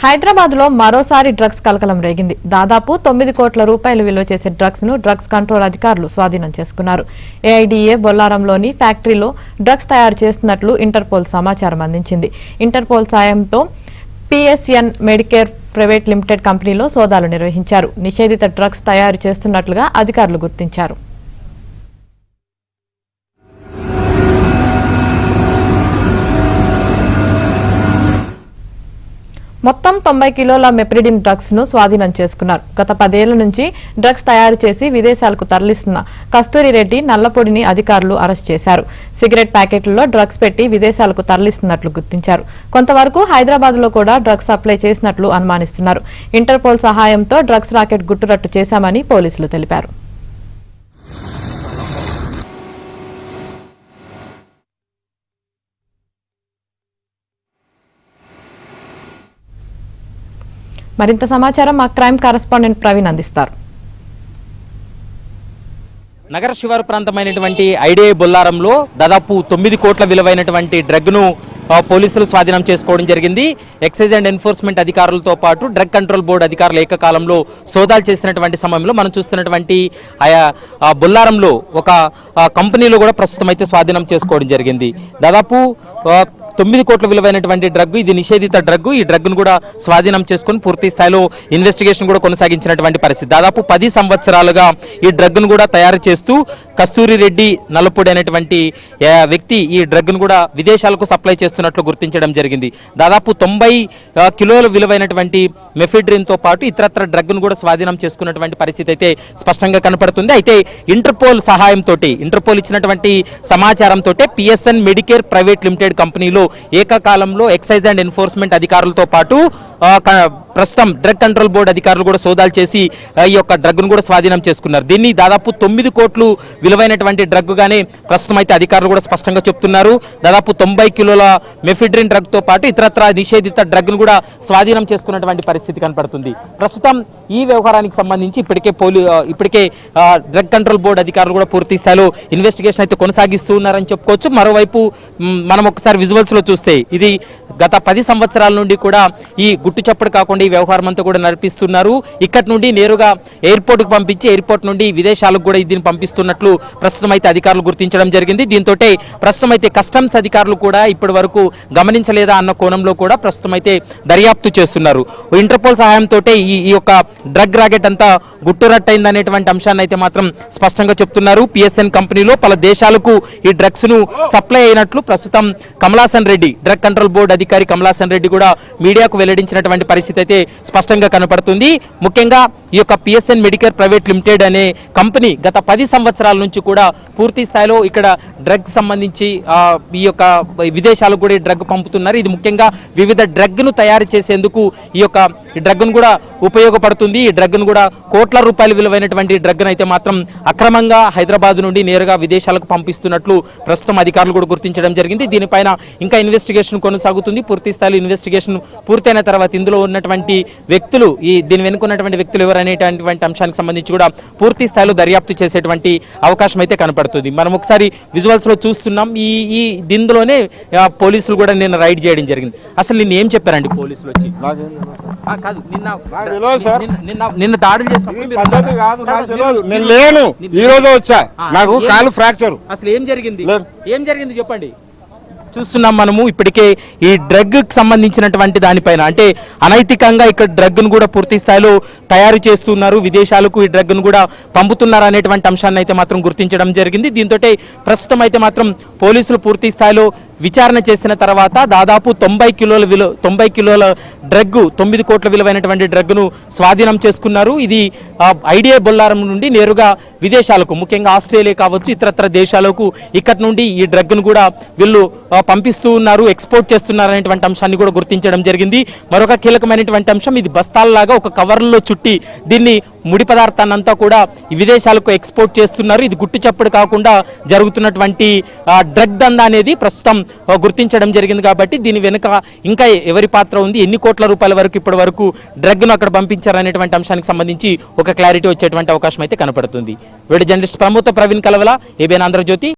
హైదరాబాద్ లో మరోసారి డ్రగ్స్ కలకలం రేగింది. దాదాపు 9 కోట్ల రూపాయలు విలువ చేసే డ్రగ్స్ ను డ్రగ్స్ కంట్రోల్ అధికారులు స్వాధీనం చేసుకున్నారు. ఏఐడీఏ బొల్లారంలోని ఫ్యాక్టరీలో డ్రగ్స్ తయారు చేస్తున్నట్లు ఇంటర్పోల్ సమాచారం అందించింది. ఇంటర్పోల్ సాయంతో పిఎస్ఎన్ మెడికేర్ ప్రైవేట్ లిమిటెడ్ కంపెనీలో సోదాలు నిర్వహించారు. నిషేధిత డ్రగ్స్ తయారు చేస్తున్నట్లుగా అధికారులు గుర్తించారు. మొత్తం 90 కిలోల మెప్రిడిన్ డ్రగ్స్ ను స్వాధీనం చేసుకున్నారు. గత 10 ఏళ్ల నుంచి డ్రగ్స్ తయారు చేసి విదేశాలకు తరలిస్తున్న కస్తూరి రెడ్డి నల్లపొడిని అధికారులు అరెస్ట్ చేశారు. సిగరెట్ ప్యాకెట్లలో డ్రగ్స్ పెట్టి విదేశాలకు తరలిస్తున్నట్లు గుర్తించారు. కొంతవరకు హైదరాబాద్ లో కూడా డ్రగ్స్ సప్లై చేసినట్లు అనుమానిస్తున్నారు. ఇంటర్పోల్ సహాయంతో డ్రగ్స్ రాకెట్ గుట్టురట్టు చేశామని పోలీసులు తెలిపారు. మరింత సమాచారం మా క్రైమ్ కరెస్పాండెంట్ ప్రవీణ్ అందిస్తారు. నగర శివారు ప్రాంతమైనటువంటి ఐడిఐ బొల్లారంలో దాదాపు 9 కోట్ల విలువైనటువంటి డ్రగ్ను పోలీసులు స్వాధీనం చేసుకోవడం జరిగింది. ఎక్సైజ్ అండ్ ఎన్ఫోర్స్మెంట్ అధికారులతో పాటు డ్రగ్ కంట్రోల్ బోర్డు అధికారులు ఏకకాలంలో సోదాలు చేసినటువంటి సమయంలో మనం చూస్తున్నటువంటి బొల్లారంలో ఒక కంపెనీలో కూడా ప్రస్తుతం అయితే స్వాధీనం చేసుకోవడం జరిగింది. దాదాపు 9 కోట్ల విలువైనటువంటి డ్రగ్, ఇది నిషేధిత డ్రగ్. ఈ డ్రగ్ను కూడా స్వాధీనం చేసుకుని పూర్తి స్థాయిలో ఇన్వెస్టిగేషన్ కూడా కొనసాగించినటువంటి పరిస్థితి. దాదాపు 10 సంవత్సరాలుగా ఈ డ్రగ్ను కూడా తయారు చేస్తూ కస్తూరి రెడ్డి నల్లపొడి అనేటువంటి వ్యక్తి ఈ డ్రగ్ను కూడా విదేశాలకు సప్లై చేస్తున్నట్లు గుర్తించడం జరిగింది. దాదాపు 90 కిలోల విలువైనటువంటి మెఫిడ్రిన్తో పాటు ఇతరత్ర డ్రగ్ను కూడా స్వాధీనం చేసుకున్నటువంటి పరిస్థితి అయితే స్పష్టంగా కనపడుతుంది. అయితే ఇంటర్పోల్ సహాయంతో, ఇంటర్పోల్ ఇచ్చినటువంటి సమాచారంతో పిఎస్ఎన్ మెడికేర్ ప్రైవేట్ లిమిటెడ్ కంపెనీలో ఏకకాలంలో ఎక్సైజ్ అండ్ ఎన్ఫోర్స్మెంట్ అధికారులతో పాటు ప్రస్తుతం డ్రగ్ కంట్రోల్ బోర్డు అధికారులు కూడా సోదాలు చేసి ఈ యొక్క డ్రగ్ను కూడా స్వాధీనం చేసుకున్నారు. దీన్ని దాదాపు 9 కోట్లు విలువైనటువంటి డ్రగ్ గానే ప్రస్తుతం అయితే అధికారులు కూడా స్పష్టంగా చెప్తున్నారు. దాదాపు 90 కిలోల మెఫిడ్రిన్ డ్రగ్ తో పాటు ఇతరత్ర నిషేధిత డ్రగ్ను కూడా స్వాధీనం చేసుకున్నటువంటి పరిస్థితి కనపడుతుంది. ప్రస్తుతం ఈ వ్యవహారానికి సంబంధించి ఇప్పటికే డ్రగ్ కంట్రోల్ బోర్డు అధికారులు కూడా పూర్తి స్థాయిలో ఇన్వెస్టిగేషన్ అయితే కొనసాగిస్తూ ఉన్నారని చెప్పుకోవచ్చు. మరోవైపు మనం ఒకసారి విజువల్స్ లో చూస్తే ఇది గత 10 సంవత్సరాల నుండి కూడా ఈ గుట్టు చప్పుడు కాకుండా ఈ వ్యవహారం అంతా కూడా నడిపిస్తున్నారు. ఇక్కడి నుండి నేరుగా ఎయిర్పోర్ట్కు పంపించి ఎయిర్పోర్ట్ నుండి విదేశాలకు కూడా దీన్ని పంపిస్తున్నట్లు ప్రస్తుతం అయితే అధికారులు గుర్తించడం జరిగింది. దీంతో ప్రస్తుతం అయితే కస్టమ్స్ అధికారులు కూడా ఇప్పటి వరకు గమనించలేదా అన్న కోణంలో కూడా ప్రస్తుతం అయితే దర్యాప్తు చేస్తున్నారు. ఇంటర్పోల్ సహాయంతో ఈ యొక్క డ్రగ్ రాకెట్ అంతా గుట్టురట్టయింది అనేటువంటి అంశాన్ని అయితే మాత్రం స్పష్టంగా చెప్తున్నారు. పిఎస్ఎన్ కంపెనీలో పలు దేశాలకు ఈ డ్రగ్స్ ను సప్లై అయినట్లు ప్రస్తుతం Kamalasan Reddy, drug control board అధికారి కమలాసన్ రెడ్డి కూడా మీడియాకు వెల్లడించినటువంటి పరిస్థితి అయితే స్పష్టంగా కనపడుతుంది. ముఖ్యంగా ఈ యొక్క పిఎస్ఎన్ మెడికేర్ ప్రైవేట్ లిమిటెడ్ అనే కంపెనీ గత 10 సంవత్సరాల నుంచి కూడా పూర్తి స్థాయిలో ఇక్కడ డ్రగ్ సంబంధించి ఈ యొక్క విదేశాలకు కూడా డ్రగ్ పంపుతున్నారు. ఇది ముఖ్యంగా వివిధ డ్రగ్ను తయారు చేసేందుకు ఈ యొక్క డ్రగ్ను కూడా ఉపయోగపడుతుంది. ఈ డ్రగ్ను కూడా కోట్ల రూపాయలు విలువైనటువంటి డ్రగ్ను అయితే మాత్రం అక్రమంగా హైదరాబాద్ నుండి నేరుగా విదేశాలకు పంపిస్తున్నట్లు ప్రస్తుతం అధికారులు కూడా గుర్తించడం జరిగింది. దీనిపైన ఇంకా ఇన్వెస్టిగేషన్ కొనసాగుతుంది. పూర్తి స్థాయిలో ఇన్వెస్టిగేషన్ పూర్తయిన తర్వాత ఇందులో ఉన్నటువంటి వ్యక్తులు, దీని వెనుకున్నటువంటి వ్యక్తులు ఎవరనేటువంటి అంశానికి సంబంధించి కూడా పూర్తి స్థాయిలో దర్యాప్తు చేసేటువంటి అవకాశం అయితే కనపడుతుంది. మనం ఒకసారి విజువల్స్ లో చూస్తున్నాం. ఈ దీనిలోనే పోలీసులు కూడా నిన్న రైడ్ చేయడం జరిగింది. అసలు నిన్న ఏం చెప్పారండి పోలీసులు వచ్చి? నిన్న దాడులు నాకు కాలు ఫ్రాక్చర్. అసలు ఏం జరిగింది చెప్పండి. చూస్తున్నాం మనము ఇప్పటికే ఈ డ్రగ్ సంబంధించినటువంటి దానిపైన, అంటే అనైతికంగా ఇక్కడ డ్రగ్ను కూడా పూర్తి స్థాయిలో తయారు చేస్తున్నారు, విదేశాలకు ఈ డ్రగ్ను కూడా పంపుతున్నారు అనేటువంటి అంశాన్ని అయితే మాత్రం గుర్తించడం జరిగింది. దీంతో ప్రస్తుతం అయితే మాత్రం పోలీసులు పూర్తి స్థాయిలో విచారణ చేసిన తర్వాత దాదాపు 90 కిలోల డ్రగ్, 9 కోట్ల విలువైనటువంటి డ్రగ్ను స్వాధీనం చేసుకున్నారు. ఇది ఐడిఐ బొల్లారం నుండి నేరుగా విదేశాలకు, ముఖ్యంగా ఆస్ట్రేలియా కావచ్చు, ఇతరత్ర దేశాలకు ఇక్కడి నుండి ఈ డ్రగ్ను కూడా వీళ్ళు పంపిస్తూ ఉన్నారు, ఎక్స్పోర్ట్ చేస్తున్నారు అనేటువంటి అంశాన్ని కూడా గుర్తించడం జరిగింది. మరొక కీలకమైనటువంటి అంశం, ఇది బస్తాల్లాగా ఒక కవర్లో చుట్టి దీన్ని ముడి పదార్థాన్ని అంతా కూడా విదేశాలకు ఎక్స్పోర్ట్ చేస్తున్నారు. ఇది గుట్టు చప్పుడు కాకుండా జరుగుతున్నటువంటి డ్రగ్ దందా అనేది ప్రస్తుతం గుర్తించడం జరిగింది. కాబట్టి దీని వెనుక ఇంకా ఎవరి పాత్ర ఉంది, ఎన్ని కోట్ల రూపాయల వరకు ఇప్పటి వరకు డ్రగ్ను అక్కడ పంపించారనేటువంటి అంశానికి సంబంధించి ఒక క్లారిటీ వచ్చేటువంటి అవకాశం అయితే కనపడుతుంది. Video journalist Pramod Praveen Kalavala, ABN Andhra Jyothi.